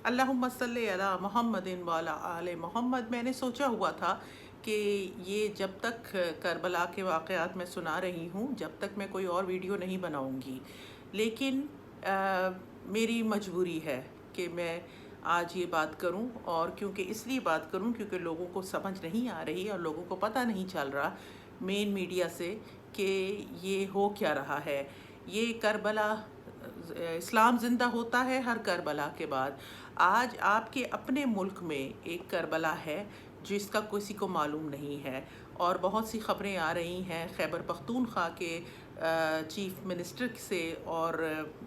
اللہم صلی علی محمد وعلی آل محمد. میں نے سوچا ہوا تھا کہ یہ جب تک کربلا کے واقعات میں سنا رہی ہوں جب تک میں کوئی اور ویڈیو نہیں بناؤں گی، لیکن میری مجبوری ہے کہ میں آج یہ بات کروں. اور کیونکہ اس لیے بات کروں کیونکہ لوگوں کو سمجھ نہیں آ رہی اور لوگوں کو پتہ نہیں چل رہا مین میڈیا سے کہ یہ ہو کیا رہا ہے. یہ کربلا، اسلام زندہ ہوتا ہے ہر کربلا کے بعد. آج آپ کے اپنے ملک میں ایک کربلا ہے جس کا کسی کو معلوم نہیں ہے، اور بہت سی خبریں آ رہی ہیں خیبر پختونخوا کے چیف منسٹر سے اور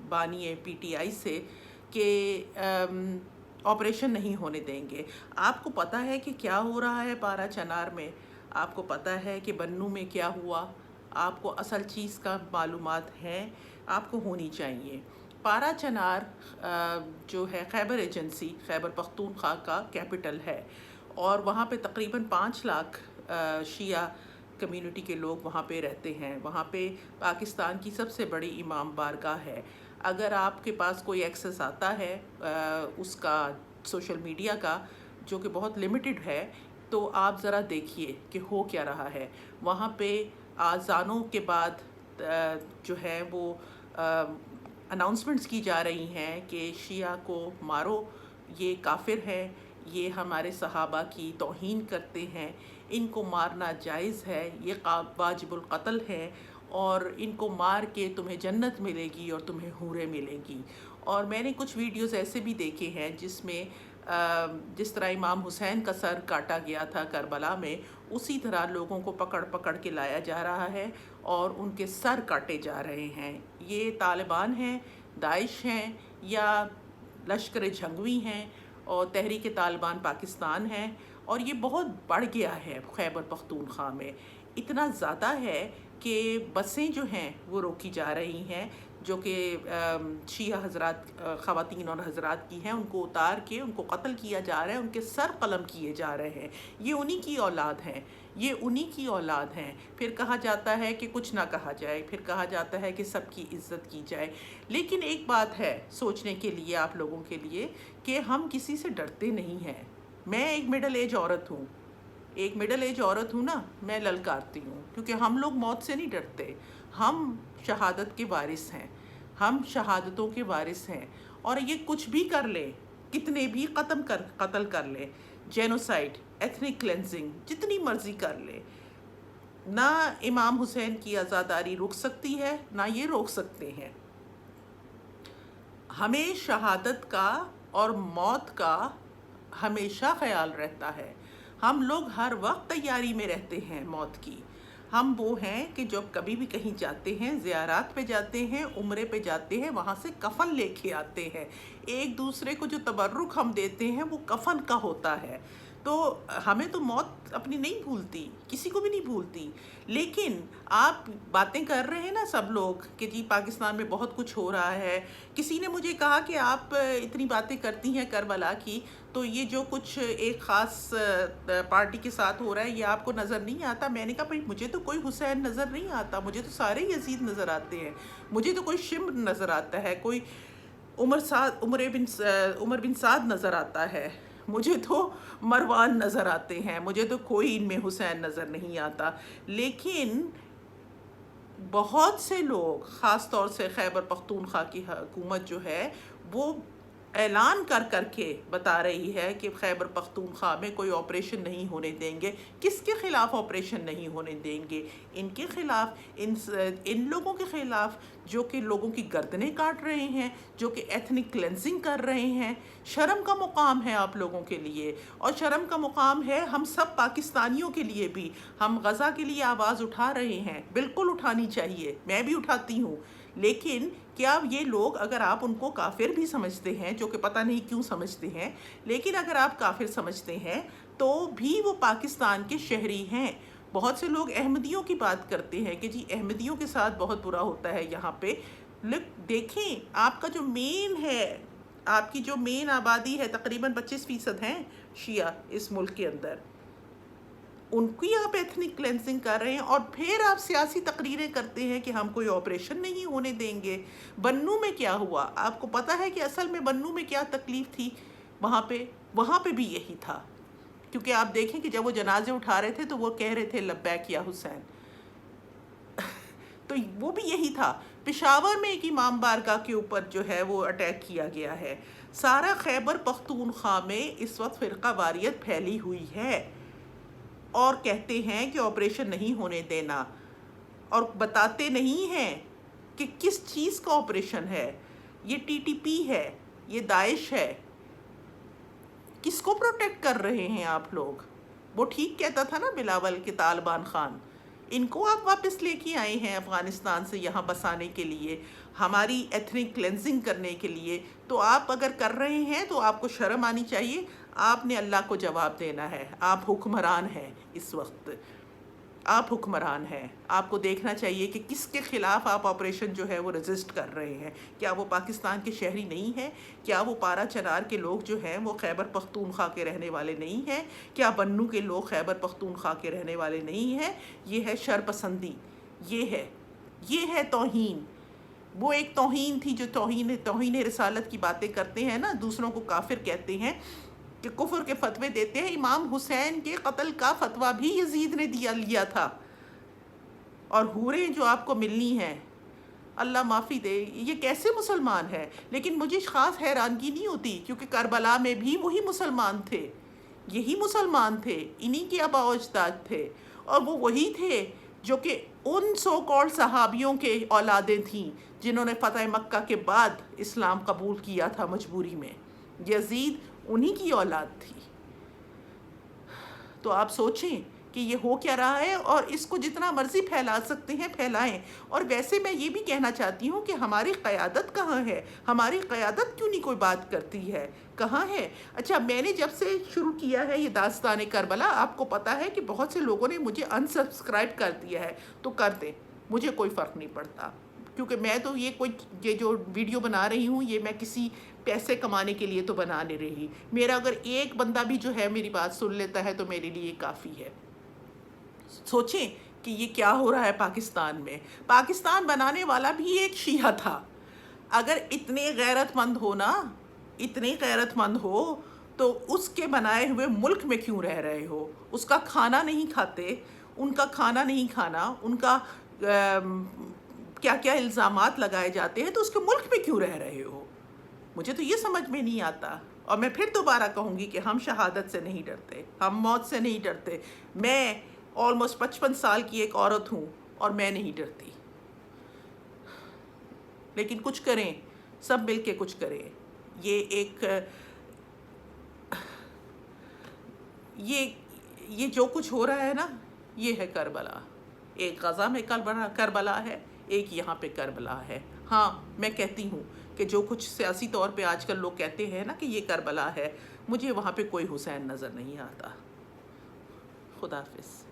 بانی پی ٹی آئی سے کہ آپریشن نہیں ہونے دیں گے. آپ کو پتہ ہے کہ کیا ہو رہا ہے پارا چنار میں؟ آپ کو پتہ ہے کہ بنوں میں کیا ہوا؟ آپ کو اصل چیز کا معلومات ہیں، آپ کو ہونی چاہیے. پارا چنار جو ہے خیبر ایجنسی خیبر پختونخوا کا کیپٹل ہے، اور وہاں پہ تقریباً 5 لاکھ شیعہ کمیونٹی کے لوگ وہاں پہ رہتے ہیں. وہاں پہ پاکستان کی سب سے بڑی امام بارگاہ ہے. اگر آپ کے پاس کوئی ایکسس آتا ہے اس کا سوشل میڈیا کا، جو کہ بہت لمیٹڈ ہے، تو آپ ذرا دیکھیے کہ ہو کیا رہا ہے. وہاں پہ آذانوں کے بعد جو ہے وہ اناؤنسمنٹس کی جا رہی ہیں کہ شیعہ کو مارو، یہ کافر ہے، یہ ہمارے صحابہ کی توہین کرتے ہیں، ان کو مارنا جائز ہے، یہ واجب القتل ہے، اور ان کو مار کے تمہیں جنت ملے گی اور تمہیں حوریں ملیں گی. اور میں نے کچھ ویڈیوز ایسے بھی دیکھے ہیں جس میں جس طرح امام حسین کا سر کاٹا گیا تھا کربلا میں، اسی طرح لوگوں کو پکڑ پکڑ کے لایا جا رہا ہے اور ان کے سر کاٹے جا رہے ہیں. یہ طالبان ہیں، داعش ہیں، یا لشکر جھنگوی ہیں، اور تحریک طالبان پاکستان ہیں. اور یہ بہت بڑھ گیا ہے خیبر پختونخوا میں، اتنا زیادہ ہے کہ بسیں جو ہیں وہ روکی جا رہی ہیں جو کہ شیعہ حضرات، خواتین اور حضرات کی ہیں. ان کو اتار کے ان کو قتل کیا جا رہا ہے، ان کے سر قلم کیے جا رہے ہیں. یہ انہی کی اولاد ہیں، یہ انہی کی اولاد ہیں. پھر کہا جاتا ہے کہ کچھ نہ کہا جائے، پھر کہا جاتا ہے کہ سب کی عزت کی جائے. لیکن ایک بات ہے سوچنے کے لیے آپ لوگوں کے لیے کہ ہم کسی سے ڈرتے نہیں ہیں. میں ایک مڈل ایج عورت ہوں، ایک مڈل ایج عورت ہوں نا، میں للکارتی ہوں کیونکہ ہم لوگ موت سے نہیں ڈرتے. ہم شہادت کے وارث ہیں، ہم شہادتوں کے وارث ہیں. اور یہ کچھ بھی کر لے، کتنے بھی قتل کر لے، جینوسائیڈ، ایتھنک کلینزنگ، جتنی مرضی کر لے، نہ امام حسین کی عزاداری رک سکتی ہے، نہ یہ روک سکتے ہیں. ہمیں شہادت کا اور موت کا ہمیشہ خیال رہتا ہے. ہم لوگ ہر وقت تیاری میں رہتے ہیں موت کی. ہم وہ ہیں کہ جب کبھی بھی کہیں جاتے ہیں، زیارات پہ جاتے ہیں، عمرے پہ جاتے ہیں، وہاں سے کفن لے کے آتے ہیں. ایک دوسرے کو جو تبرک ہم دیتے ہیں وہ کفن کا ہوتا ہے. تو ہمیں تو موت اپنی نہیں بھولتی، کسی کو بھی نہیں بھولتی. لیکن آپ باتیں کر رہے ہیں نا سب لوگ کہ جی پاکستان میں بہت کچھ ہو رہا ہے. کسی نے مجھے کہا کہ آپ اتنی باتیں کرتی ہیں کربلا کی، تو یہ جو کچھ ایک خاص پارٹی کے ساتھ ہو رہا ہے یہ آپ کو نظر نہیں آتا؟ میں نے کہا بھائی مجھے تو کوئی حسین نظر نہیں آتا، مجھے تو سارے یزید نظر آتے ہیں. مجھے تو کوئی شمر نظر آتا ہے، کوئی عمر بن سعد نظر آتا ہے، مجھے تو مروان نظر آتے ہیں، مجھے تو کوئی ان میں حسین نظر نہیں آتا. لیکن بہت سے لوگ، خاص طور سے خیبر پختونخوا کی حکومت جو ہے وہ اعلان کر کر کے بتا رہی ہے کہ خیبر پختونخوا میں کوئی آپریشن نہیں ہونے دیں گے. کس کے خلاف آپریشن نہیں ہونے دیں گے؟ ان کے خلاف، ان لوگوں کے خلاف جو کہ لوگوں کی گردنیں کاٹ رہے ہیں، جو کہ ایتھنک کلینزنگ کر رہے ہیں. شرم کا مقام ہے آپ لوگوں کے لیے، اور شرم کا مقام ہے ہم سب پاکستانیوں کے لیے بھی. ہم غزہ کے لیے آواز اٹھا رہے ہیں، بالکل اٹھانی چاہیے، میں بھی اٹھاتی ہوں. لیکن کیا یہ لوگ، اگر آپ ان کو کافر بھی سمجھتے ہیں، جو کہ پتہ نہیں کیوں سمجھتے ہیں، لیکن اگر آپ کافر سمجھتے ہیں تو بھی وہ پاکستان کے شہری ہیں. بہت سے لوگ احمدیوں کی بات کرتے ہیں کہ جی احمدیوں کے ساتھ بہت برا ہوتا ہے یہاں پہ. دیکھیں آپ کا جو مین ہے، آپ کی جو مین آبادی ہے، تقریباً 25% ہیں شیعہ اس ملک کے اندر، ان کی آپ ایتھنک کلینزنگ کر رہے ہیں. اور پھر آپ سیاسی تقریریں کرتے ہیں کہ ہم کوئی آپریشن نہیں ہونے دیں گے. بنوں میں کیا ہوا؟ آپ کو پتہ ہے کہ اصل میں بنوں میں کیا تکلیف تھی؟ وہاں پہ بھی یہی تھا، کیونکہ آپ دیکھیں کہ جب وہ جنازے اٹھا رہے تھے تو وہ کہہ رہے تھے لبیک یا حسین، تو وہ بھی یہی تھا۔ پشاور میں ایک امام بارگاہ کے اوپر جو ہے وہ اٹیک کیا گیا ہے۔ سارا خیبر پختونخوا میں اس وقت فرقہ واریت پھیلی ہوئی ہے، اور کہتے ہیں کہ آپریشن نہیں ہونے دینا، اور بتاتے نہیں ہیں کہ کس چیز کا آپریشن ہے۔ یہ ٹی ٹی پی ہے، یہ داعش ہے۔ کس کو پروٹیکٹ کر رہے ہیں آپ لوگ؟ وہ ٹھیک کہتا تھا نا بلاول کہ طالبان خان، ان کو آپ واپس لے کے آئے ہیں افغانستان سے یہاں بسانے کے لیے، ہماری ایتھنک کلینزنگ کرنے کے لیے۔ تو آپ اگر کر رہے ہیں تو آپ کو شرم آنی چاہیے، آپ نے اللہ کو جواب دینا ہے۔ آپ حکمران ہیں اس وقت، آپ حکمران ہیں، آپ کو دیکھنا چاہیے کہ کس کے خلاف آپ آپریشن جو ہے وہ رجسٹ کر رہے ہیں۔ کیا وہ پاکستان کے شہری نہیں ہیں؟ کیا وہ پارا چنار کے لوگ جو ہیں وہ خیبر پختونخوا کے رہنے والے نہیں ہیں؟ کیا بنو کے لوگ خیبر پختونخوا کے رہنے والے نہیں ہیں؟ یہ ہے شرپسندی، یہ ہے توہین۔ وہ ایک توہین تھی جو توہین رسالت کی باتیں کرتے ہیں نا، دوسروں کو کافر کہتے ہیں، کہ کفر کے فتوے دیتے ہیں۔ امام حسین کے قتل کا فتویٰ بھی یزید نے لیا تھا، اور حوریں جو آپ کو ملنی ہیں، اللہ معافی دے، یہ کیسے مسلمان ہے؟ لیکن مجھے خاص حیرانگی نہیں ہوتی، کیونکہ کربلا میں بھی وہی مسلمان تھے، یہی مسلمان تھے، انہی کے آباء و اجداد تھے، اور وہ وہی تھے جو کہ ان سو کالڈ صحابیوں کے اولادیں تھیں جنہوں نے فتح مکہ کے بعد اسلام قبول کیا تھا مجبوری میں۔ یزید انہی کی اولاد تھی۔ تو آپ سوچیں کہ یہ ہو کیا رہا ہے، اور اس کو جتنا مرضی پھیلا سکتے ہیں پھیلائیں۔ اور ویسے میں یہ بھی کہنا چاہتی ہوں کہ ہماری قیادت کہاں ہے؟ ہماری قیادت کیوں نہیں کوئی بات کرتی ہے؟ کہاں ہے؟ اچھا، میں نے جب سے شروع کیا ہے یہ داستان کربلا، آپ کو پتا ہے کہ بہت سے لوگوں نے مجھے انسبسکرائب کر دیا ہے، تو کر دیں، مجھے کوئی فرق نہیں پڑتا، کیونکہ میں تو یہ جو ویڈیو بنا رہی ہوں یہ میں کسی پیسے کمانے کے لیے تو بنا نہیں رہی۔ میرا اگر ایک بندہ بھی جو ہے میری بات سن لیتا ہے تو میرے لیے کافی ہے۔ سوچیں کہ یہ کیا ہو رہا ہے پاکستان میں۔ پاکستان بنانے والا بھی ایک شیعہ تھا۔ اگر اتنے غیرت مند ہو تو اس کے بنائے ہوئے ملک میں کیوں رہ رہے ہو؟ اس کا کھانا نہیں کھاتے، ان کا کھانا نہیں کھانا، ان کا کیا کیا الزامات لگائے جاتے ہیں، تو اس کے ملک میں کیوں رہ رہے ہو؟ مجھے تو یہ سمجھ میں نہیں آتا۔ اور میں پھر دوبارہ کہوں گی کہ ہم شہادت سے نہیں ڈرتے، ہم موت سے نہیں ڈرتے۔ میں آلموسٹ 55 سال کی ایک عورت ہوں اور میں نہیں ڈرتی، لیکن کچھ کریں، سب مل کے کچھ کریں۔ یہ جو کچھ ہو رہا ہے نا، یہ ہے کربلا۔ ایک غزہ میں کربلا ہے، ایک یہاں پہ کربلا ہے۔ ہاں، میں کہتی ہوں کہ جو کچھ سیاسی طور پہ آج کل لوگ کہتے ہیں نا کہ یہ کربلا ہے، مجھے وہاں پہ کوئی حسین نظر نہیں آتا۔ خدا حافظ۔